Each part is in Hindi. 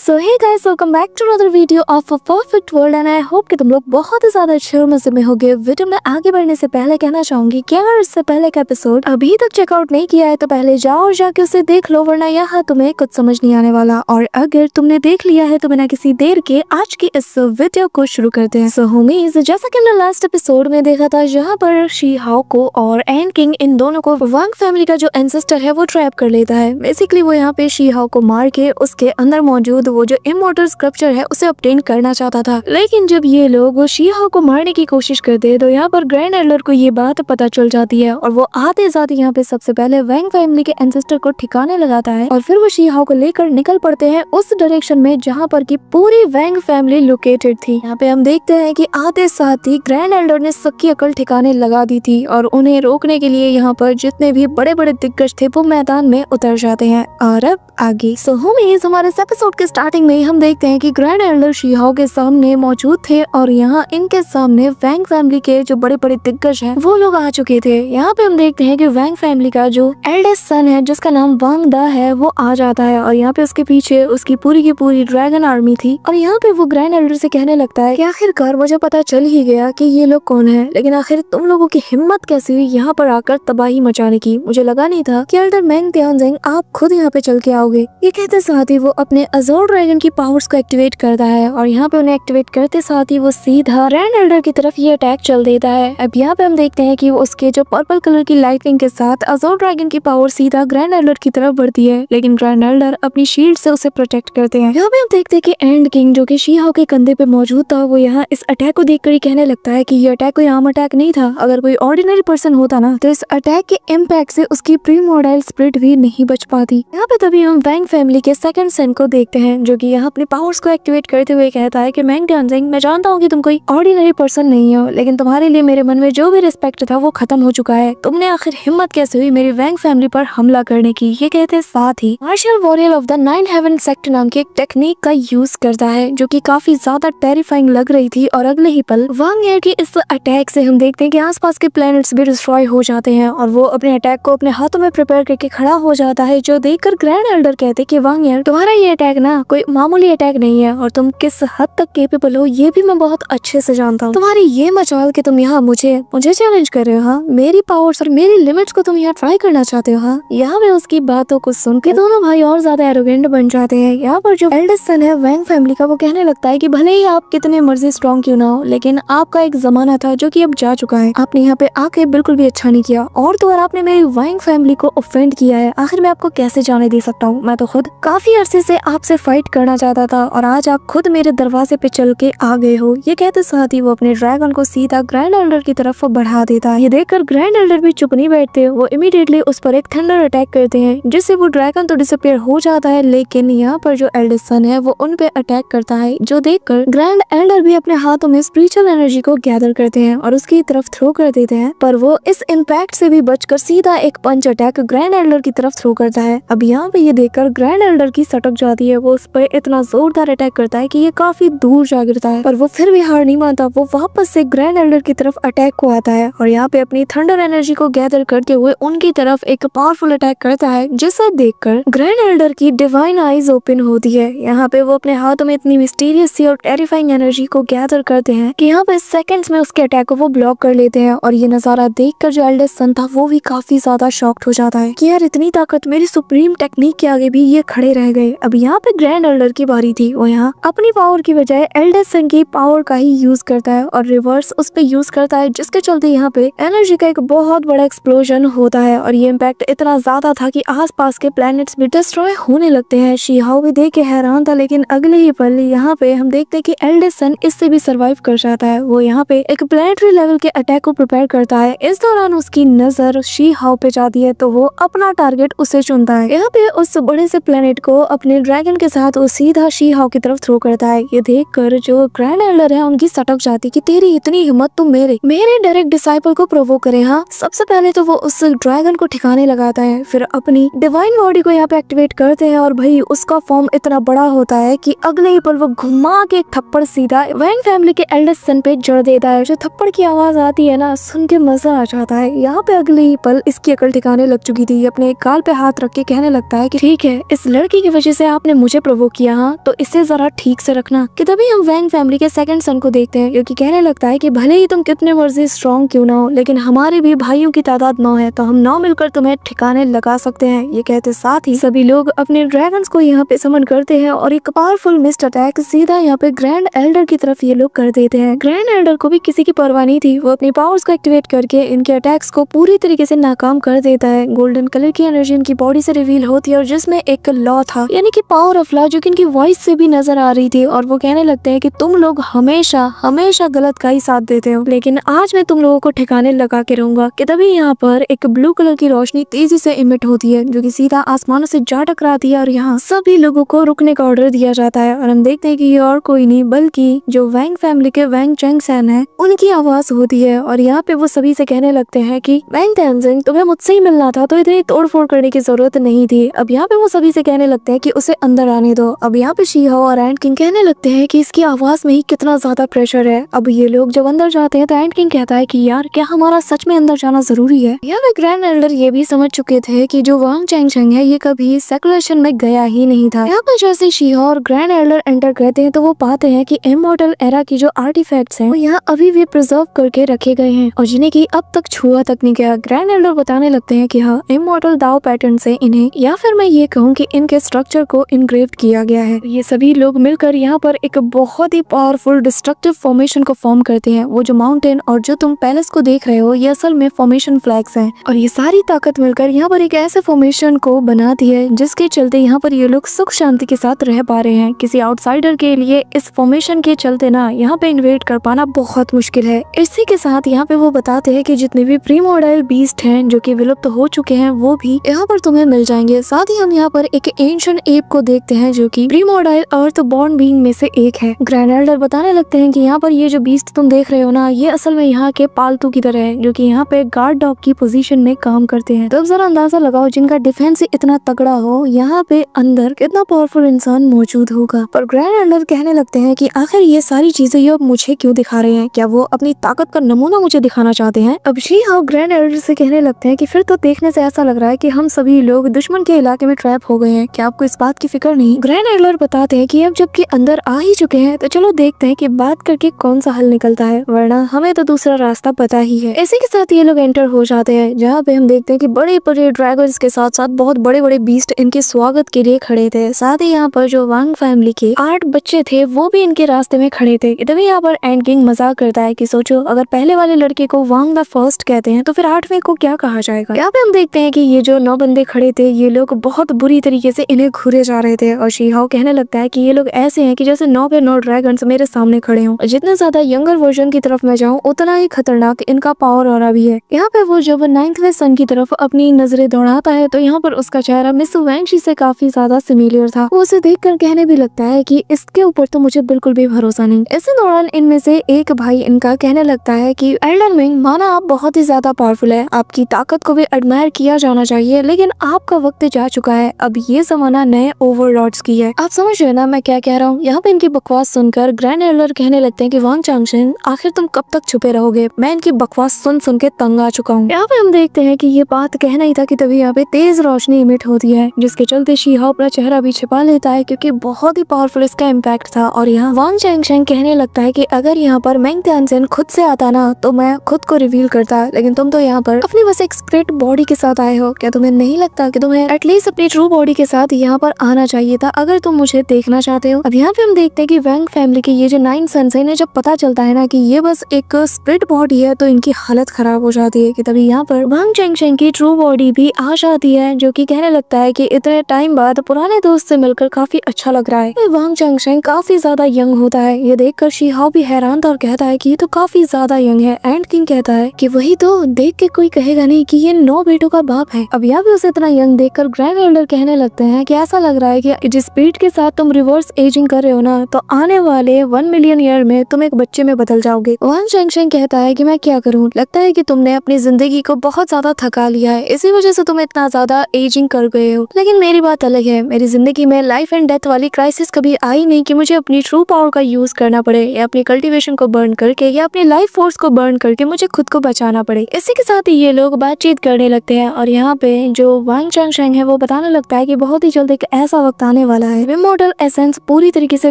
So hey guys, welcome back to another video of a perfect world and I hope कि तुम लोग बहुत ही ज्यादा अच्छे और मजे में होगे। वीडियो में आगे बढ़ने से पहले कहना चाहूंगी कि अगर इससे पहले का एपिसोड अभी तक चेकआउट नहीं किया है तो पहले जाओ और जाके उसे देख लो, वरना यहाँ तुम्हें कुछ समझ नहीं आने वाला। और अगर तुमने देख लिया है तो बिना किसी देर के आज की इस वीडियो को शुरू करते हैं। सो होमीज, जैसा कि हमने लास्ट एपिसोड में देखा था जहाँ पर शी हाओ को और एंड किंग इन दोनों को वांग फैमिली का जो एंसेस्टर है वो ट्रैप कर लेता है। बेसिकली वो यहाँ पे शी हाओ को मार के उसके अंदर मौजूद वो जो इमॉर्टल स्क्रप्चर है उसे ऑब्टेन करना चाहता था। लेकिन जब ये लोग वो शी हाओ को मारने की कोशिश करते हैं तो यहाँ पर ग्रैंड एल्डर को ये बात पता चल जाती है और वो आते जाते यहाँ पे सबसे पहले वांग फैमिली के एंसेस्टर को ठिकाने लगाता है और फिर वो शी हाओ को लेकर निकल पड़ते हैं उस डायरेक्शन में जहाँ पर की पूरी वांग फैमिली लोकेटेड थी। यहाँ पे हम देखते हैं कि आते साथ ही ग्रैंड एल्डर ने सबकी अकल ठिकाने लगा दी थी और उन्हें रोकने के लिए यहाँ पर जितने भी बड़े बड़े दिग्गज थे वो मैदान में उतर जाते हैं। और अब आगे सो होमीज, हमारे इस एपिसोड के स्टार्टिंग में हम देखते हैं कि ग्रैंड एल्डर शी हाओ के सामने मौजूद थे और यहाँ इनके सामने वांग फैमिली के जो बड़े बड़े दिग्गज हैं वो लोग आ चुके थे। यहाँ पे हम देखते हैं कि वांग फैमिली का जो एल्डेस्ट सन है जिसका नाम वांग दा है वो आ जाता है और यहाँ पे उसके पीछे उसकी पूरी की पूरी ड्रैगन आर्मी थी। और यहाँ पे वो ग्रैंड एल्डर से कहने लगता है कि आखिरकार मुझे पता चल ही गया कि ये लोग कौन है, लेकिन आखिर तुम लोगों की हिम्मत कैसे हुई यहाँ पर आकर तबाही मचाने की। मुझे लगा नहीं था कि एल्डर मैंग त्यानजिंग आप खुद यहाँ पे चल के आओगे। ये कहते साथ ही वो अपने अज़ोर ड्रैगन की पावर्स को एक्टिवेट करता है और यहाँ पे उन्हें एक्टिवेट करते साथ ही वो सीधा ग्रैंड एल्डर की तरफ ये अटैक चल देता है। अब यहाँ पे हम देखते हैं कि उसके जो पर्पल कलर की लाइटनिंग के साथ अज़ोर ड्रैगन की पावर सीधा ग्रैंड एल्डर की तरफ बढ़ती है, लेकिन ग्रैंड एल्डर अपनी शील्ड से उसे प्रोटेक्ट करते हैं। यहाँ पे हम देखते हैं कि एंड किंग जो कि शी हाओ के कंधे पे मौजूद था वो यहाँ इस अटैक को देखकर ही कहने लगता है कि ये अटैक कोई आम अटैक नहीं था। अगर कोई ऑर्डिनरी पर्सन होता ना तो इस अटैक के इम्पैक्ट से उसकी प्रीमोर्टाइल स्पिरिट भी नहीं बच पाती। यहाँ पे तभी हम वांग फैमिली के सेकंड सन को देखते हैं जो कि यहाँ अपनी पावर्स को एक्टिवेट करते हुए कहता है कि मैंग त्यानजिंग, मैं जानता हूँ कि तुम कोई ऑर्डिनरी पर्सन नहीं हो, लेकिन तुम्हारे लिए मेरे मन में जो भी रिस्पेक्ट था वो खत्म हो चुका है। तुमने आखिर हिम्मत कैसे हुई मेरी वांग फैमिली पर हमला करने की। ये कहते साथ ही martial warrior of the 9 heaven sect नाम की एक टेक्निक का यूज करता है जो कि काफी ज्यादा टेरिफाइंग लग रही थी। और अगले ही पल वांग एयर की इस अटैक से हम देखते हैं कि आसपास के प्लैनेट्स भी डिस्ट्रॉय हो जाते हैं और वो अपने अटैक को अपने हाथों में प्रिपेयर करके खड़ा हो जाता है, जो देखकर ग्रैंड एल्डर कहते कि वांग एयर, तुम्हारा ये अटैक ना कोई मामूली अटैक नहीं है और तुम किस हद तक केपेबल हो ये भी मैं बहुत अच्छे से जानता हूँ। तुम्हारी ये मचाल कि तुम यहाँ मुझे चैलेंज कर रहे हो, हाँ मेरी पावर्स और मेरी लिमिट्स को तुम यहाँ ट्राई करना चाहते हो। हाँ, यहाँ पे उसकी बातों को सुन के दोनों भाई और ज्यादा एरोगेंट बन जाते हैं। यहाँ पर जो एल्डेस्ट सन है वांग फैमिली का वो कहने लगता है कि भले ही आप कितने मर्जी स्ट्रॉन्ग क्यों ना हो, लेकिन आपका एक जमाना था जो कि अब जा चुका है। आपने यहाँ पे आके बिल्कुल भी अच्छा नहीं किया और तो और आपने मेरी वांग फैमिली को ऑफेंड किया है। आखिर मैं आपको कैसे जाने दे सकता हूँ, मैं तो खुद काफी अरसे से आपसे फाइट करना चाहता था और आज आप खुद मेरे दरवाजे पे चल के आ गए हो। ये कहते साथ ही वो अपने ड्रैगन को सीधा ग्रैंड एल्डर की तरफ बढ़ा देता है। ये देखकर ग्रैंड एल्डर भी चुप नहीं बैठते, वो इमीडिएटली उस पर एक थंडर अटैक करते हैं जिससे वो ड्रैगन तो डिसअपीयर हो जाता है, लेकिन यहाँ पर जो एल्डेस्ट सन है वो उन पे अटैक करता है, जो देखकर ग्रैंड एल्डर भी अपने हाथों में स्पिरिचुअल एनर्जी को गैदर करते हैं और उसकी तरफ थ्रो कर देते हैं। पर वो इस इम्पैक्ट से भी बचकर सीधा एक पंच अटैक ग्रैंड एल्डर की तरफ थ्रो करता है। अब यहाँ पे ये देखकर ग्रैंड एल्डर की सटक जाती है, वो उस पर इतना जोरदार अटैक करता है कि ये काफी दूर जा गिरता है, पर वो फिर भी हार नहीं मानता। वो वापस से ग्रैंड एल्डर की तरफ अटैक को आता है और यहाँ पे अपनी थंडर एनर्जी को गैदर करते हुए उनकी तरफ एक पावरफुल अटैक करता है, जिसे देखकर ग्रैंड एल्डर की डिवाइन आईज ओपन होती है। यहाँ पे वो अपने हाथों में इतनी मिस्टीरियस सी और टेरिफाइंग एनर्जी को गैदर करते हैं कि यहाँ पे सेकंड्स में उसके अटैक को वो ब्लॉक कर लेते हैं। और ये नजारा देखकर जो एल्डेस्ट सन था वो भी काफी ज्यादा शॉक्ड हो जाता है कि यार इतनी ताकत मेरी सुप्रीम टेक्निक के आगे भी ये खड़े रह गए। अब यहाँ पे ग्रैंड एल्डर की बारी थी, वो यहाँ अपनी पावर की बजाय एल्डेस्ट सन की पावर का ही यूज करता है और रिवर्स उस पे यूज करता है, जिसके चलते यहाँ पे एनर्जी का एक बहुत बड़ा एक्सप्लोजन होता है और ये इम्पैक्ट इतना ज्यादा था कि आसपास के प्लैनेट्स भी डिस्ट्रॉय होने लगते हैं। शी हाओ भी देख के हैरान था, लेकिन अगले ही पल यहाँ पे हम देखते हैं कि एल्डेस्ट सन इससे भी सर्वाइव कर जाता है। वो यहाँ पे एक प्लैनेटरी लेवल के अटैक को प्रिपेयर करता है। इस दौरान उसकी नजर शी हाओ पे जाती है तो वो अपना टारगेट उसे चुनता है। यहाँ पे उस बड़े से प्लैनेट को अपने ड्रैगन के साथ वो सीधा शी हाओ की तरफ थ्रो करता है। ये देख कर जो ग्रैंड एल्डर है उनकी सटक जाती कि तेरी इतनी हिम्मत तुम मेरे डायरेक्ट डिसाइपल को प्रोवोक करे। हाँ, सबसे पहले तो वो उस ड्रैगन को ठिकाने लगाता है, फिर अपनी डिवाइन बॉडी को यहाँ पे एक्टिवेट करते हैं और भाई उसका फॉर्म इतना बड़ा होता है कि अगले ही पल वो घुमा के एक थप्पड़ सीधा वांग फैमिली के एल्डेस्ट सन पे जड़ देता है। जो थप्पड़ की आवाज आती है ना, सुन के मजा आ जाता है। यहाँ पे अगले ही पल इसकी अकल ठिकाने लग चुकी थी। अपने गाल पे हाथ रख के कहने लगता है कि ठीक है, इस लड़की की वजह से आपने मुझे प्रोवोक किया, हाँ, तो इसे जरा ठीक से रखना। कि तभी हम वैंग फैमिली के सेकंड सन को देखते हैं, जो कि कहने लगता है कि भले ही तुम कितने मर्जी स्ट्रॉन्ग क्यों ना हो, लेकिन हमारे भी भाइयों की तादाद 9 है, तो हम 9 मिलकर तुम्हें ठिकाने लगा सकते हैं। ये कहते साथ ही सभी लोग अपने ड्रैगन्स को यहाँ पे समन करते हैं और एक पावरफुल मिस्ट अटैक सीधा यहाँ पे ग्रैंड एल्डर की तरफ ये लोग कर देते हैं। ग्रैंड एल्डर को भी किसी की परवाह नहीं थी, वो अपनी पावर्स को एक्टिवेट करके इनके अटैक्स को पूरी तरीके से नाकाम कर देता है। गोल्डन कलर की एनर्जी इनकी बॉडी से रिवील होती है और जिसमें एक लॉ था, यानी कि पावर ऑफ लॉ, जो कि इनकी वॉइस से भी नजर आ रही थी। और वो कहने लगते हैं कि तुम लोग हमेशा हमेशा गलत का ही साथ देते हो, लेकिन आज मैं तुम लोगों को ठिकाने लगा के रहूंगा। कि तभी यहाँ पर एक ब्लू कलर की रोशनी तेजी से इमिट होती है, जो कि सीधा आसमानों से जा टकराती है और यहाँ सभी लोगों को रुकने का ऑर्डर दिया जाता है। और हम देखते हैं कि ये और कोई नहीं बल्कि जो वैंग फैमिली के वैंग चैंगसन है, उनकी आवाज होती है। और यहाँ पे वो सभी से कहने लगते हैं कि वैंग तेनजिंग, तुम्हें मुझसे ही मिलना था, तो इतनी तोड़फोड़ करने की जरूरत नहीं थी। अब यहाँ पे वो सभी से कहने लगते हैं कि उसे अंदर आने दो। अब यहाँ पे शी-हो और एंड किंग कहने लगते हैं कि इसकी आवाज में ही कितना ज्यादा प्रेशर है। अब ये लोग जब अंदर जाते हैं तो एंड किंग कहता है कि यार क्या हमारा सच में अंदर जाना जरूरी है। यहाँ पे ग्रैंड एल्डर ये भी समझ चुके थे कि जो वांग चैंगशेंग है ये कभी सेकुलेशन में गया ही नहीं था। यहाँ पर जैसे शी-हो और ग्रैंड एल्डर एंटर करते हैं तो वो पाते हैं कि इमॉर्टल एरा की जो आर्टिफैक्ट्स हैं वो यहाँ अभी भी प्रिजर्व करके रखे गए हैं और जिन्हें की अब तक छुआ तक नहीं गया। ग्रैंड एल्डर बताने लगते हैं कि हाँ, इमॉर्टल दाव पैटर्न से इन्हें, या फिर मैं ये कहूँ कि इनके स्ट्रक्चर को इनग्रेव्ड किया गया है। ये सभी लोग मिलकर यहाँ पर एक बहुत ही पावरफुल डिस्ट्रक्टिव फॉर्मेशन को फॉर्म करते हैं। वो जो माउंटेन और जो तुम पैलेस को देख रहे हो ये असल में फॉर्मेशन फ्लैग्स हैं और ये सारी ताकत मिलकर यहाँ पर एक ऐसे फॉर्मेशन को बनाती है जिसके चलते यहाँ पर ये लोग सुख शांति के साथ रह पा रहे हैं। किसी आउटसाइडर के लिए इस फॉर्मेशन के चलते ना यहाँ पे इन्वेड कर पाना बहुत मुश्किल है। इसी के साथ यहाँ पे वो बताते हैं कि जितने भी प्रीमोर्टाइल बीस्ट हैं जो कि विलुप्त हो चुके हैं वो भी यहाँ पर तुम्हें मिल जाएंगे। साथ ही हम यहाँ पर एक एंशिएंट एप को देखते हैं जो कि प्रीमोर्टाइल अर्थ बॉर्न बीइंग में से एक है। ग्रैंड एल्डर बताने लगते हैं कि यहाँ पर ये जो बीस्ट तुम देख रहे हो ना, ये असल में यहाँ के पालतू की तरह है जो कि यहाँ पे गार्ड डॉग की पोजीशन में काम करते हैं। तो अब जरा अंदाजा लगाओ जिनका डिफेंस इतना तगड़ा हो, यहाँ पे अंदर कितना पावरफुल इंसान मौजूद होगा। पर ग्रैंड एल्डर कहने लगते हैं कि आखिर ये सारी चीजें ये अब मुझे क्यों दिखा रहे हैं, क्या वो अपनी ताकत का नमूना मुझे दिखाना चाहते हैं। अब शी-हो ग्रैंड एल्डर से कहने लगते हैं कि फिर तो देखने से ऐसा लग रहा है कि हम सभी लोग दुश्मन के इलाके में ट्रैप हो गए हैं, क्या आपको इस बात की फिक्र नहीं। ग्रैंड एल्डर बताते हैं कि अब जबकि अंदर आ ही चुके हैं तो चलो देखते हैं कि बात करके कौन सा हल निकलता है, वरना हमें तो दूसरा रास्ता पता ही है। इसी के साथ ये लोग एंटर हो जाते हैं जहाँ पे हम देखते हैं कि बड़े बड़े ड्रैगन्स के साथ साथ बहुत बड़े बड़े बीस्ट इनके स्वागत के लिए खड़े थे। साथ ही यहाँ पर जो वांग फैमिली के 8 बच्चे थे वो भी इनके रास्ते में खड़े थे। तभी यहाँ पर एंड किंग मजाक करता है कि सोचो अगर पहले वाले लड़के को वांग द फर्स्ट कहते हैं तो फिर 8वें को क्या कहा जाएगा। यहाँ पे हम देखते हैं कि ये जो 9 बंदे खड़े थे ये लोग बहुत बुरी तरीके से इन्हें घूरे जा रहे थे और शी-हो कहने लगता है कि ये लोग ऐसे हैं कि जैसे 9 के 9 ड्रैगन्स मेरे सामने खड़े हों। जितने ज्यादा यंगर वर्जन की तरफ मैं जाऊँ उतना ही खतरनाक इनका पावर और भी है। यहाँ पे वो जब 9वें सन की तरफ अपनी नजरें दौड़ाता है तो यहाँ पर उसका चेहरा मिस वैंगशी से काफी ज्यादा सिमिलर था। वो उसे देखकर कहने भी लगता है कि इसके ऊपर तो मुझे बिल्कुल भी भरोसा नहीं। इसी दौरान इनमें से एक भाई इनका कहने लगता है कि एल्डर मिंग, माना आप बहुत ही ज्यादा पावरफुल है, आपकी ताकत को भी एडमायर किया जाना चाहिए, लेकिन आपका वक्त जा चुका है। अब ये जमाना नए ओवरलॉर्ड्स की है। आप समझ रहे ना मैं क्या कह रहा हूँ। यहाँ पे इनकी बकवास सुनकर ग्रैंड एल्डर कहने लगते हैं कि वांग चैंगशेन, आखिर तुम कब तक छुपे रहोगे, मैं इनकी बकवास सुन सुन के तंग आ चुका हूँ। यहाँ पे हम देखते हैं कि ये बात कहना ही था कि तभी यहाँ पे तेज रोशनी इमिट होती है जिसके चलते शी-हो अपना चेहरा भी छिपा लेता है क्योंकि बहुत ही पावरफुल इसका इम्पैक्ट था। और यहाँ वांग चैंगशेन कहने लगता है कि अगर यहाँ पर मेंग त्यानसेन खुद से आता ना तो मैं खुद को रिवील करता, लेकिन तुम तो यहाँ पर अपनी बस एक स्प्लिट बॉडी के साथ आए हो। क्या तुम्हें नहीं लगता कि तुम्हें एटलीस्ट अपनी ट्रू बॉडी के साथ यहाँ पर आना चाहिए था अगर तुम मुझे देखना चाहते हो। अब यहाँ पे हम देखते हैं कि वैंग फैमिली के ये जो 9 सन्स है इन्हें जब पता चलता है ना कि ये बस एक स्प्लिट बॉडी है तो इनकी हालत खराब हो जाती है। कि तभी यहाँ पर वांग चैंगशेन की ट्रू बॉडी भी आ जाती है जो कि कहने लगता है कि इतने टाइम बाद पुराने दोस्त से मिलकर काफी अच्छा लग रहा है। वांग चैंगशेन काफी ज्यादा यंग होता है। ये देखकर शी-हो भी हैरान था और कहता है कि ये तो काफी ज्यादा यंग है। एंड किंग कहता है कि वही तो, देख के कोई कहेगा नहीं कि ये 9 बेटों का बाप है। अब यहाँ भी उसे इतना यंग देखकर ग्रैंड एल्डर कहने लगते हैं कि ऐसा लग रहा है कि जिस स्पीड के साथ तुम रिवर्स एजिंग कर रहे हो ना तो आने वाले 1 मिलियन ईयर में तुम एक बच्चे में बदल जाओगे। वांग चैंगशेन कहता है कि मैं क्या करूँ, लगता है कि तुमने अपनी जिंदगी को बहुत ज्यादा थका लिया है, इसी वजह से तुम इतना ज्यादा एजिंग कर गए हो। लेकिन मेरी बात अलग है, मेरी जिंदगी में लाइफ एंड डेथ वाली क्राइसिस कभी आई नहीं कि मुझे अपनी ट्रू पावर का यूज करना पड़े या अपनी कल्टीवेशन को बर्न करके या अपनी लाइफ फोर्स को बर्न करके मुझे खुद को बचाना पड़े। इसी के साथ ही ये लोग बातचीत करने लगते हैं और यहाँ पे जो वांग चैंगशेन है वो बता बताने लगता है कि बहुत ही जल्द एक ऐसा वक्त आने वाला है इमॉर्टल एसेंस पूरी तरीके से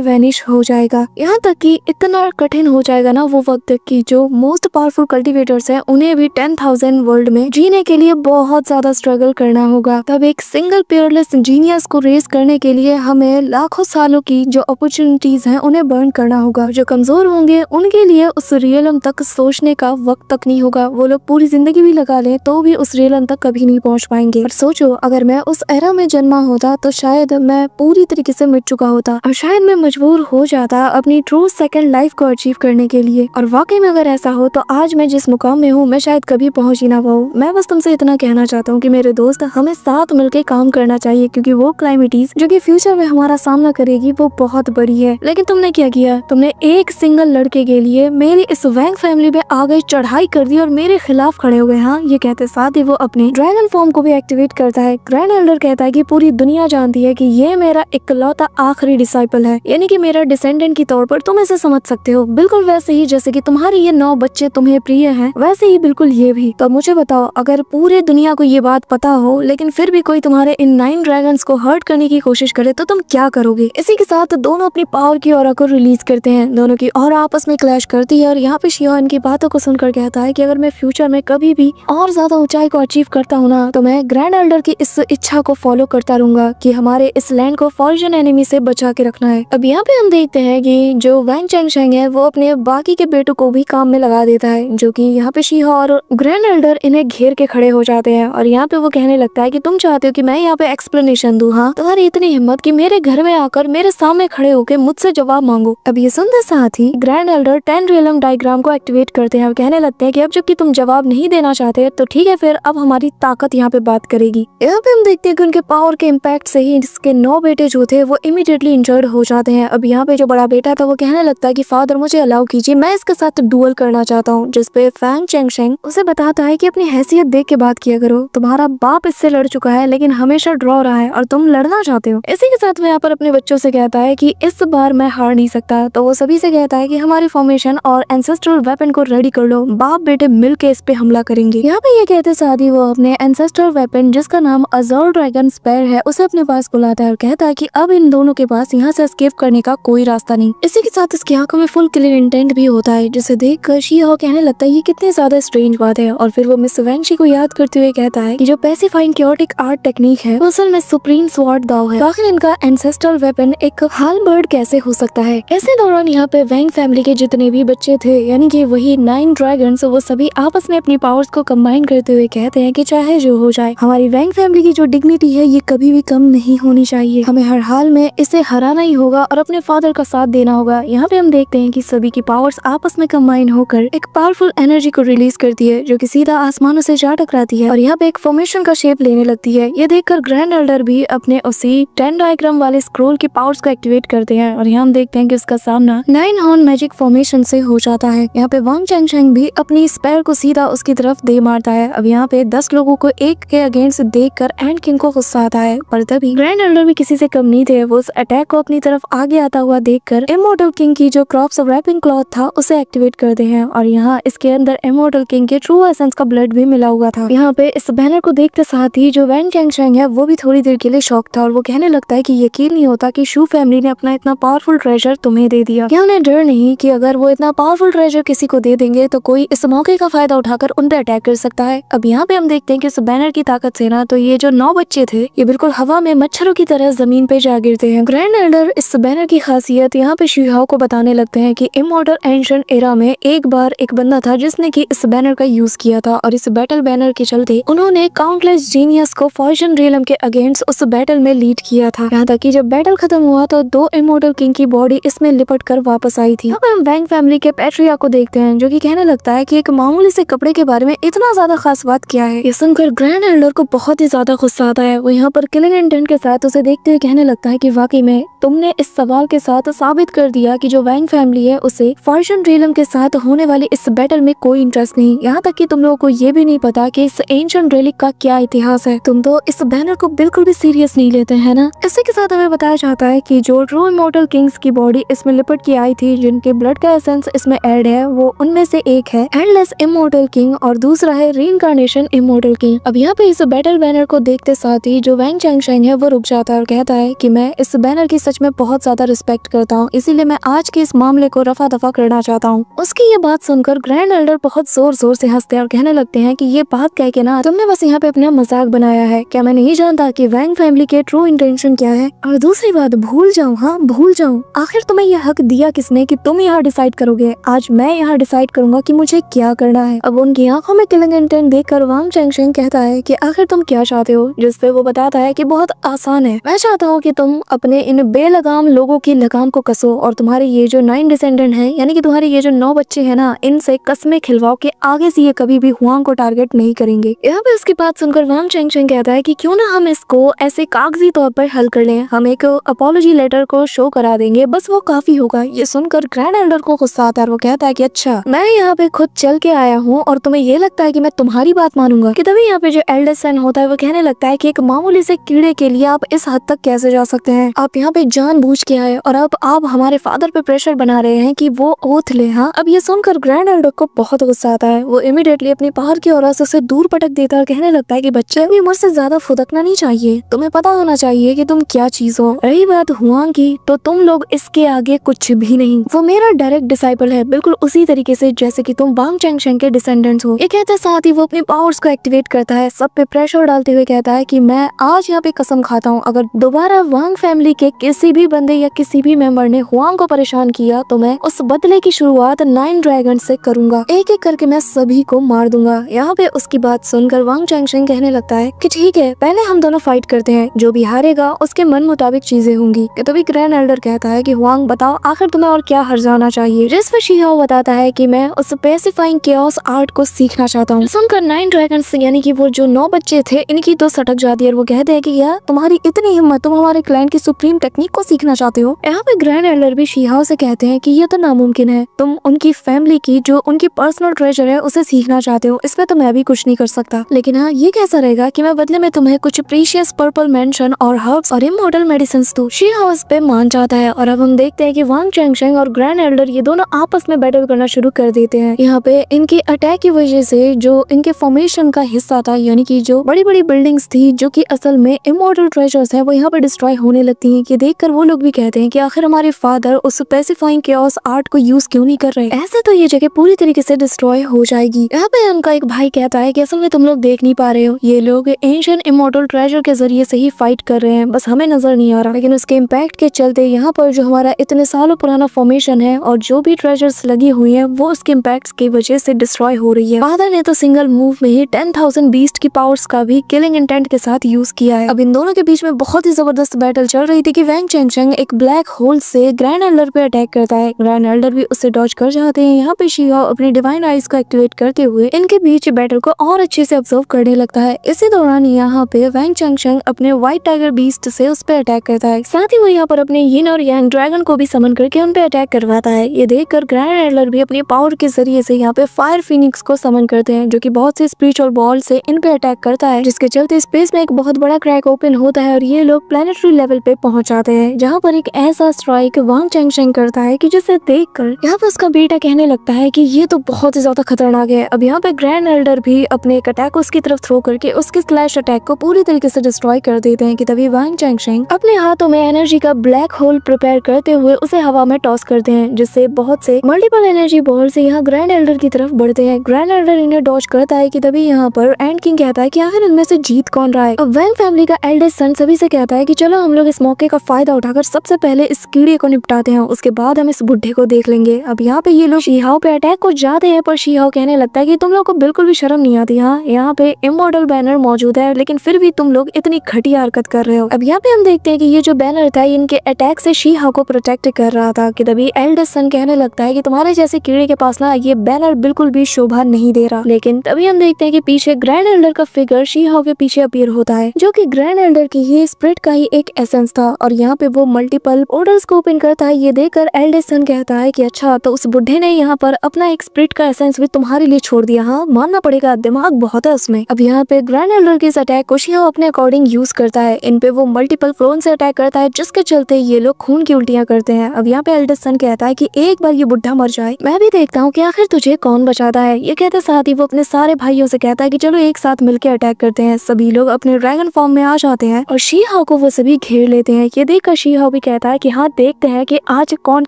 वैनिश हो जाएगा। यहाँ तक कि इतना कठिन हो जाएगा ना वो वक्त कि जो मोस्ट पावरफुल कल्टिवेटर्स हैं उन्हें भी 10,000 वर्ल्ड में जीने के लिए बहुत ज्यादा स्ट्रगल करना होगा। तब एक सिंगल पेयरलेस जीनियस को रेस करने के लिए हमें लाखों सालों की जो अपॉर्चुनिटीज हैं उन्हें बर्न करना होगा। जो कमजोर होंगे उनके लिए उस रियलम तक सोचने का वक्त तक नहीं होगा। वो लोग पूरी जिंदगी भी लगा लें तो भी उस रियलम तक कभी नहीं पहुंच पाएंगे। और सोचो अगर मैं उस एरा में जन्मा होता तो शायद मैं पूरी तरीके से मिट चुका होता और शायद मैं मजबूर हो जाता अपनी ट्रू सेकंड लाइफ को अचीव करने के लिए। और वाकई में अगर ऐसा हो तो आज मैं जिस मुकाम में हूँ मैं शायद कभी पहुंच ही ना पाऊँ। मैं बस तुमसे इतना कहना चाहता हूँ कि मेरे दोस्त हमें साथ मिलकर काम करना चाहिए, क्योंकि वो क्लाइमेटीज जो कि फ्यूचर में हमारा सामना करेगी वो बहुत बड़ी है। लेकिन तुमने क्या किया, तुमने एक सिंगल लड़के के लिए मेरी इस वैंग फैमिली पे आ गई, चढ़ाई कर दी और मेरे खिलाफ खड़े हो गए। हाँ, ये कहते साथ ही वो अपने ड्रैगन फॉर्म को भी एक्टिवेट करता है। ग्रैंड एल्डर कहता है कि पूरी दुनिया जानती है कि ये मेरा इकलौता आखिरी डिसाइपल है, यानी कि मेरा डिसेंडेंट के तौर पर तुम इसे समझ सकते हो। बिल्कुल वैसे ही जैसे कि तुम्हारे ये 9 बच्चे तुम्हें प्रिय हैं, वैसे ही बिल्कुल ये भी। तो मुझे बताओ, अगर पूरे दुनिया को ये बात पता हो लेकिन फिर भी कोई तुम्हारे इन 9 ड्रैगन्स को हर्ट करने की कोशिश करे तो तुम क्या करोगे। इसी के साथ दोनों अपनी पावर की ऑरा को रिलीज करते हैं। दोनों की ऑरा आपस में क्लैश करती है और यहाँ पे शियो इनकी बातों को सुनकर कहता है कि अगर मैं फ्यूचर में कभी भी और ज्यादा ऊंचाई को अचीव करता हूँ ना तो मैं ग्रैंड एल्डर की इस इच्छा को फॉलो करता रहूंगा कि हमारे इस लैंड को फॉर्जन एनिमी से बचा के रखना है। अब यहाँ पे हम देखते हैं कि जो वैंग चैंगशेंग है वो अपने बाकी के बेटों को भी काम में लगा देता है, जो कि यहाँ पे शिहो और ग्रैंड एल्डर इन्हें घेर के खड़े हो जाते हैं। और यहाँ पे वो कहने लगता है कि तुम चाहते हो कि मैं यहाँ पे एक्सप्लेनेशन दूं, हाँ तुम्हारी इतनी हिम्मत कि मेरे घर में आकर मेरे सामने खड़े होकर मुझसे जवाब मांगो। अब ये सुनते साथ ही ग्रैंड एल्डर 10 रियलम डायग्राम को एक्टिवेट करते हैं और कहने लगते हैं कि अब जबकि तुम जवाब नहीं देना चाहते तो ठीक है, फिर अब हमारी ताकत यहाँ पे बात करेगी। यहाँ पे हम देखते हैं कि उनके पावर के इम्पैक्ट से ही इसके 9 बेटे जो थे वो इमीडिएटली इंजर्ड हो जाते हैं। अब यहाँ पे जो बड़ा बेटा था वो कहने लगता है कि फादर मुझे अलाउ कीजिए, मैं इसके साथ डुअल करना चाहता हूँ। जिसपे फैंग चैंगशेंग उसे बताता है कि अपनी हैसियत देख के बात किया करो, तुम्हारा बाप इससे लड़ चुका है लेकिन हमेशा ड्रॉ रहा है और तुम लड़ना चाहते हो। इसी के साथ वो यहाँ पर अपने बच्चों से कहता है कि इस बार मैं हार नहीं सकता। तो वो सभी से कहता है कि हमारी फॉर्मेशन और एंसेस्ट्रल वेपन को रेडी कर लो, बाप बेटे मिल के इस पे हमला करेंगे। यहाँ पे ये कहते साथ ही वो अपने एंसेस्ट्रल वेपन जिसका नाम अज़ोर ड्रैगन स्पेयर है उसे अपने पास बुलाता है और कहता है कि अब इन दोनों के पास यहाँ से एस्केप करने का कोई रास्ता नहीं। इसी के साथ इसकी आंखों में फुल क्लियर इंटेंट भी होता है, जिसे देख कर शिहो कहने लगता है ये कितनी ज्यादा स्ट्रेंज बात है। और फिर वो मिस वैंगशी को याद करते हुए कहता है कि जो पैसिफाइंग क्योटिक आर्ट टेक्निक है वो असल में सुप्रीम स्वॉर्ड दाव है, आखिर इनका एंसेस्ट्रल वेपन एक हालबर्ड कैसे हो सकता है। ऐसे दौरान यहाँ पे वैंग फैमिली के जितने भी बच्चे थे यानी कि वही 9 ड्रैगन्स, वो सभी आपस में अपनी पावर्स को कंबाइन करते हुए कहते हैं कि चाहे जो हो जाए हमारी वैंग फैमिली की जो डिग्निटी है ये कभी भी कम नहीं होनी चाहिए, हमें हर हाल में इसे हराना ही होगा और अपने फादर का साथ देना होगा। यहाँ पे हम देखते हैं कि सभी की पावर्स आपस में कंबाइन होकर एक पावरफुल एनर्जी को रिलीज करती है जो कि सीधा आसमानों से जा टकराती है और यहाँ पे एक फॉर्मेशन का शेप लेने लगती है। ये देखकर ग्रैंड एल्डर भी अपने उसी 10 डायग्राम वाले स्क्रोल की पावर्स को एक्टिवेट करते हैं और यहाँ हम देखते हैं कि उसका सामना 9 हॉर्न मैजिक फॉर्मेशन से हो जाता है। यहाँ पे वांग चैंगशेंग भी अपनी स्पेयर को सीधा उसकी तरफ दे मारता है। अब यहाँ पे 10 लोगों को एक के अगेंस्ट देखकर एंड किंग को गुस्सा आता है, पर तभी ग्रैंड एल्डर भी किसी से कम नहीं थे। वो उस अटैक को अपनी तरफ आगे आता हुआ देखकर इमॉर्टल किंग की जो क्रॉप्स रैपिंग क्लॉथ था उसे एक्टिवेट करते हैं और यहाँ इसके अंदर इमॉर्टल किंग के ट्रू एसेंस का ब्लड भी मिला हुआ था। यहाँ पे इस बैनर को देखते साथ ही जो वैंग चैंगशेंग है वो भी थोड़ी देर के लिए शॉक था और वो कहने लगता है कि यकीन नहीं होता कि शू फैमिली ने अपना इतना पावरफुल ट्रेजर तुम्हें दे दिया। क्या उन्हें डर नहीं कि अगर वो इतना पावरफुल ट्रेजर किसी को दे देंगे तो कोई इस मौके का फायदा उठाकर उन पे अटैक कर सकता है। अब यहाँ पे हम देखते हैं कि इस बैनर की ताकत से ना तो ये जो 9 बच्चे थे ये बिल्कुल हवा में मच्छरों की तरह जमीन पे जा गिरते हैं। ग्रैंड एल्डर इस बैनर की खासियत यहाँ पे शिहो को बताने लगते हैं कि इमॉर्टल एंशिएंट एरा में एक बार एक बंदा था जिसने कि इस बैनर का यूज किया था और इस बैटल बैनर के चलते उन्होंने काउंटलेस जीनियस को फॉर्जन रियलम के अगेंस्ट उस बैटल में लीड किया था। यहाँ तक कि जब बैटल खत्म हुआ तो 2 इमॉर्टल किंग की बॉडी इसमें लिपट कर वापस आई थी। अब हम वैंग फैमिली के पैट्रिया को देखते हैं जो कि कहने लगता है कि एक मामूली से कपड़े के बारे में इतना ज्यादा खास बात क्या है। ये सुनकर ग्रैंड एल्डर को बहुत ही ज्यादा गुस्सा आता है। वो यहाँ पर किलिंग इंटेंट के साथ उसे देखते हुए कहने लगता है कि वाकई में तुमने इस सवाल के साथ साबित कर दिया कि जो वैंग फैमिली है उसे फॉर्जन रियलम के साथ होने वाली इस बैटल में कोई इंटरेस्ट नहीं। यहाँ तक कि तुम लोगों को ये भी नहीं पता कि इस एंशिएंट रेलिक का क्या इतिहास है। तुम तो इस बैनर को बिल्कुल भी सीरियस नहीं लेते हैं ना। इसी के साथ हमें बताया जाता है कि जो ट्रू इमॉर्टल किंग्स की बॉडी इसमें लिपट के आई थी, जिनके ब्लड का एसेंस इसमें ऐड है, वो उनमें से एक है एंडलेस इमॉर्टल किंग और दूसरा है रीइंकार्नेशन इमॉर्टल किंग। अब यहाँ पे इस बैटल बैनर को देखते साथ साथ ही जो वैंग चैंगशेंग है वो रुक जाता है और कहता है कि मैं इस बैनर की सच में बहुत ज्यादा रिस्पेक्ट करता हूँ, इसीलिए मैं आज के इस मामले को रफा दफा करना चाहता हूँ। उसकी ये बात सुनकर ग्रैंड एल्डर बहुत जोर जोर से हंसते हैं और कहने लगते हैं कि ये बात कह के ना तुमने बस यहाँ पे अपना मजाक बनाया है, क्या मैं नहीं जानता कि वैंग फैमिली के ट्रू इंटेंशन क्या है। और दूसरी बात, भूल जाऊँ, हाँ भूल जाऊँ, आखिर तुम्हें यह हक दिया किसने कि तुम यहाँ डिसाइड करोगे। आज मैं यहाँ डिसाइड करूंगा कि मुझे क्या करना है। अब उनकी आंखों में किलिंग इंटेंट देखकर वांग चैंगशेंग कहता है कि आखिर तुम क्या चाहते हो, जिसपे वो बताता है कि बहुत आसान है, मैं चाहता हूँ कि तुम अपने इन बेलगाम लोगों की लगाम को कसो और तुम्हारे ये जो 9 डिसेंडेंट हैं, यानी कि तुम्हारे ये जो 9 बच्चे हैं ना, इनसे कस्में खिलवाओ कि आगे से ये कभी भी हुआंग को टारगेट नहीं करेंगे। यहाँ पे उसकी बात सुनकर वांग चैंगशेंग कहता है कि क्यों ना हम इसको ऐसे कागजी तौर पर हल कर लें, हम एक अपॉलॉजी लेटर को शो करा देंगे, बस वो काफी होगा। ये सुनकर ग्रैंड एल्डर को गुस्सा आता है, वो कहता है कि अच्छा मैं यहाँ पे खुद चल के आया हूँ और तुम्हें ये लगता है कि मैं तुम्हारी बात मानूंगा। कि तभी यहाँ पे जो एल्डेस्ट सन होता है वो कहने लगता है कि एक मामूली से कीड़े के लिए आप इस हद तक कैसे जा सकते हैं, आप यहाँ पे जानबूझ के आए और अब आप हमारे फादर पे प्रेशर बना रहे हैं कि वो ओथ ले। हाँ, अब ये सुनकर ग्रैंड एल्डर को बहुत गुस्सा आता है, वो इमीडिएटली अपनी पावर की औरत से उसे दूर पटक देता है और कहने लगता है कि बच्चे अभी उम्र से ज्यादा फुदकना नहीं चाहिए, तुम्हें पता होना चाहिए कि तुम क्या चीज हो। रही बात हुआंग की, तो तुम लोग इसके आगे कुछ भी नहीं, वो मेरा डायरेक्ट डिसाइपल है, बिल्कुल उसी तरीके से जैसे कि तुम वांग चैंगशेंग के डिसेंडेंट्स हो। ये कहते साथ ही वो अपनी पावर्स को एक्टिवेट करता है, सब पे प्रेशर डालते हुए कहता है कि मैं आज यहाँ पे कसम खाता हूँ, अगर दोबारा वांग फैमिली के किसी भी बंदे या किसी भी मेंबर ने हुआंग को परेशान किया तो मैं उस बदले की शुरुआत 9 ड्रैगन से करूंगा, एक एक करके मैं सभी को मार दूंगा। यहाँ पे उसकी बात सुनकर वांग चैंगशेंग कहने लगता है कि ठीक है, पहले हम दोनों फाइट करते हैं, जो भी हारेगा उसके मन मुताबिक चीजें होंगी। तभी ग्रैंड एल्डर कहता है कि हुआंग बताओ आखिर तुम्हें और क्या हर्ज आना चाहिए। जिस पर शीहाओ बताता है कि मैं उस पेसिफाइंग केओस आर्ट को सीखना चाहता हूँ। सुनकर 9 ड्रैगन्स यानी कि वो जो 9 बच्चे थे इनकी तो सटक जाती है और वो कहते हैं कि यार तुम्हारी इतनी हिम्मत, तुम हमारे क्लाइंट की सुप्रीम टेक्निक को सीखना चाहते हो। यहाँ पे ग्रैंड एल्डर भी शीहाओ से कहते हैं कि ये तो नामुमकिन है, तुम उनकी फैमिली की जो उनकी पर्सनल ट्रेजर है उसे सीखना चाहते हो, इसमें तो मैं भी कुछ नहीं कर सकता। लेकिन हाँ, ये कैसा रहेगा कि मैं बदले में तुम्हें कुछ प्रीशियस पर्पल मेंशन और हर्ब्स और इमॉर्टल मेडिसिन्स दूं। शीहाओ इस पे मान जाता है और अब हम देखते हैं कि वांग चैंगशेंग और ग्रैंड एल्डर ये दोनों आपस में बैटल करना शुरू कर देते हैं। यहाँ पे इनके अटैक की वजह से जो इनके फॉर्मेशन का हिस्सा था, यानी कि जो बड़ी बड़ी बिल्डिंग्स थी जो कि असल में इमॉर्टल ट्रेजर्स है, वो यहाँ पे डिस्ट्रॉय होने लगती हैं। कि देखकर वो लोग भी कहते हैं कि आखिर हमारे फादर उस पेसिफाइंग केओस आर्ट को यूज क्यों नहीं कर रहे, ऐसे तो ये जगह पूरी तरीके से डिस्ट्रॉय हो जाएगी। यहाँ पे उनका एक भाई कहता है कि असल में तुम लोग देख नहीं पा रहे हो, ये लोग एंशिएंट इमॉर्टल ट्रेजर के जरिए से ही फाइट कर रहे हैं, बस हमें नजर नहीं आ रहा। लेकिन उसके इम्पैक्ट के चलते यहाँ पर जो हमारा इतने सालों पुराना फॉर्मेशन है और जो भी ट्रेजर्स लगी हुई है वो उसके इम्पैक्ट की वजह से डिस्ट्रॉय हो रही है। फादर ने तो सिंगल मूव में ही 10,000 बीस्ट की पावर्स का भी किलिंग इंटेंट के साथ यूज किया है। अब इन दोनों के बीच में बहुत ही जबरदस्त बैटल चल रही थी कि वैंग चैंगशेंग एक ब्लैक होल से ग्रैंड एल्डर पे अटैक करता है, ग्रैंड एल्डर भी उससे डॉज कर जाते हैं। यहाँ पे शीहाओ अपनी डिवाइन आइज को एक्टिवेट करते हुए इनके बीच बैटल को और अच्छे से ऑब्जर्व करने लगता है। इसी दौरान यहाँ पे वैंग चैंगशेंग अपने व्हाइट टाइगर बीस्ट से उस पे अटैक करता है, साथ ही वो यहाँ पर अपने यिन और यांग ड्रैगन को भी समन करके उन पे अटैक करवाता है। ये देखकर ग्रैंड एल्डर भी अपनी पावर के जरिए से यहाँ पे फायर फिनिक्स को समन करते हैं, जो कि बहुत से स्पिरिचुअल बॉल से इन पे अटैक करता है, जिसके चलते स्पेस में एक बहुत बड़ा क्रैक ओपन होता है और ये लोग प्लेनेटरी लेवल पे पहुंच जाते हैं, जहाँ पर एक ऐसा स्ट्राइक वांग चैंगशेंग करता है कि जिसे देखकर यहाँ पे उसका बेटा कहने लगता है कि ये तो बहुत ही ज्यादा खतरनाक है। अब यहाँ पे ग्रैंड एल्डर भी अपने एक अटैक उसकी तरफ थ्रो करके उसके स्लैश अटैक को पूरी तरीके से डिस्ट्रॉय कर देते हैं। कि तभी वांग चैंगशेंग अपने हाथों में एनर्जी का ब्लैक होल प्रिपेयर करते हुए उसे हवा में टॉस करते हैं, जिससे बहुत से मल्टीपल एनर्जी बॉल से यहाँ ग्रैंड एल्डर की तरफ बढ़ते हैं। ग्रैंड एल्डर इन्हें डॉज करता है कि तभी यहाँ पर एंड किंग कहता है कि आखिर इनमें से जीत कौन रहा है। अब वैंग फैमिली का एल्डेस्ट सन सभी से कहता है कि चलो हम लोग इस मौके का फायदा उठाकर सबसे पहले इस कीड़े को निपटाते हैं, उसके बाद हम इस बुढ़े को देख लेंगे। अब यहाँ पे ये लोग शीहाओ पे अटैक को जाते हैं, पर शीहाओ कहने लगता है कि तुम लोग को बिल्कुल भी शर्म नहीं आती। हाँ, यहाँ पे इमॉर्टल बैनर मौजूद है, लेकिन फिर भी तुम लोग इतनी घटिया हरकत कर रहे हो। अब यहाँ पे हम देखते हैं कि ये जो बैनर था इनके अटैक से शीहाओ को प्रोटेक्ट कर रहा था। कि तभी एल्डेस्ट सन कहने लगता है कि तुम्हारे जैसे कीड़े के पास ना ये बैनर बिल्कुल भी शोभा नहीं दे रहा। लेकिन तभी हम देखते हैं कि पीछे ग्रैंड एल्डर का फिगर शीहाओ के पीछे अपीयर होता है, जो कि ग्रैंड एल्डर की ही स्पिरिट का ही एक एसेंस था, और यहाँ पे वो मल्टीपल पोर्टल्स को ओपन करता है। ये देखकर एल्डेस्ट सन कहता है कि अच्छा, तो उस बुढ़े ने यहाँ पर अपना एक स्पिरिट का एसेंस भी तुम्हारे लिए छोड़ दिया। हाँ, मानना पड़ेगा, दिमाग बहुत है उसमें। अब यहाँ पे ग्रैंड एल्डर के इस अटैक को शीहाओ अपने अकॉर्डिंग यूज करता है। इन पे वो मल्टीपल फ्लोन से अटैक करता है, जिसके चलते ये लोग खून की उल्टियां करते हैं। अब यहाँ पे एल्डेस्ट सन कहता है कि एक बार ये बुढ़ा मर जाए, मैं भी देखता हूँ कि आखिर तुझे कौन बचाता है। ये कहते साथ ही वो अपने सारे भाइयों से कहता है कि चलो एक साथ मिलकर अटैक करते हैं। सभी लोग अपने ड्रैगन फॉर्म में आ जाते हैं और शी हाओ को वो सभी घेर लेते हैं। ये देखकर शी हाओ भी कहता है कि हाँ देखते हैं कि आज कौन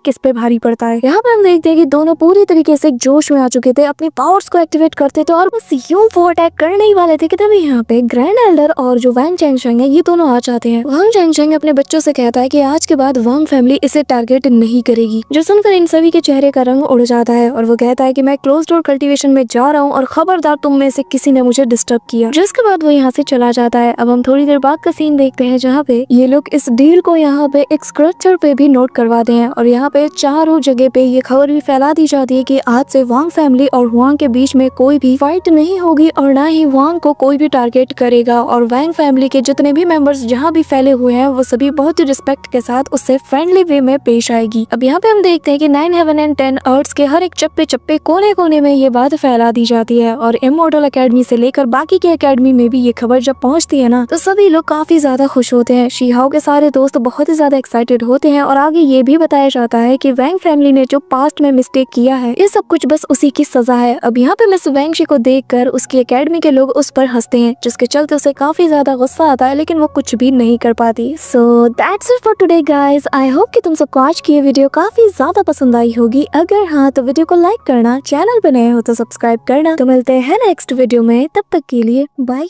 किस पे भारी पड़ता है। यहाँ पे हम देखते हैं कि दोनों पूरी तरीके से जोश में आ चुके थे, अपने पावर्स को एक्टिवेट करते थे और बस यूं वो अटैक करने ही वाले थे कि तभी यहाँ पे ग्रैंड एल्डर और जो वांग चैंगशेंग है ये दोनों आ जाते हैं। वांग चैंगशेंग अपने बच्चों से कहता है कि आज के बाद वांग फैमिली इसे टारगेट नहीं करेगी, जो सुनकर इन सभी के चेहरे का रंग उड़ जाता है और वो कहता है कि मैं क्लोज डोर कल्टीवेशन में जा रहा हूँ और खबरदार तुम में से किसी ने मुझे डिस्टर्ब किया। जिसके बाद वो यहाँ से चला जाता है। अब हम थोड़ी देर बाद का सीन देखते हैं जहाँ पे ये लोग इस डील को यहाँ पे एक स्क्रैचर पे भी नोट करवाते हैं और यहाँ पे चारों जगह पे ये खबर भी फैला दी जाती है कि आज से वांग फैमिली और हुआंग के बीच में कोई भी फाइट नहीं होगी और ना ही वांग को कोई भी टारगेट करेगा और वांग फैमिली के जितने भी मेंबर्स जहाँ भी फैले हुए हैं वो सभी बहुत ही रिस्पेक्ट के साथ उससे फ्रेंडली वे में पेश आएगी। अब यहाँ पे हम देखते हैं कि 9 हेवन एंड 10 अर्थ्स के हर एक चप्पे चप्पे कोने कोने में ये बात फैला दी जाती है और इमॉर्टल एकेडमी से लेकर बाकी के एकेडमी में भी ये खबर जब पहुंचती है ना तो सभी लोग काफी ज्यादा खुश होते हैं। शी हाओ के सारे दोस्त बहुत ही ज्यादा एक्साइटेड होते हैं और आगे ये भी बताया जाता है कि वांग फैमिली ने जो पास्ट में मिस्टेक किया है ये सब कुछ बस उसी की सजा है। अब यहाँ पे मिस वैंगशी को देखकर उसकी एकेडमी के लोग उस पर हंसते हैं जिसके चलते उसे काफी ज्यादा गुस्सा आता है लेकिन वो कुछ भी नहीं कर पाती। So that's it for today guys. I hope कि तुम सबको आज की ये वीडियो काफी ज्यादा पसंद आई होगी। अगर हाँ तो वीडियो को लाइक करना, चैनल पे नए हो तो सब्सक्राइब करना। तो मिलते हैं नेक्स्ट वीडियो में, तब तक के लिए बाय।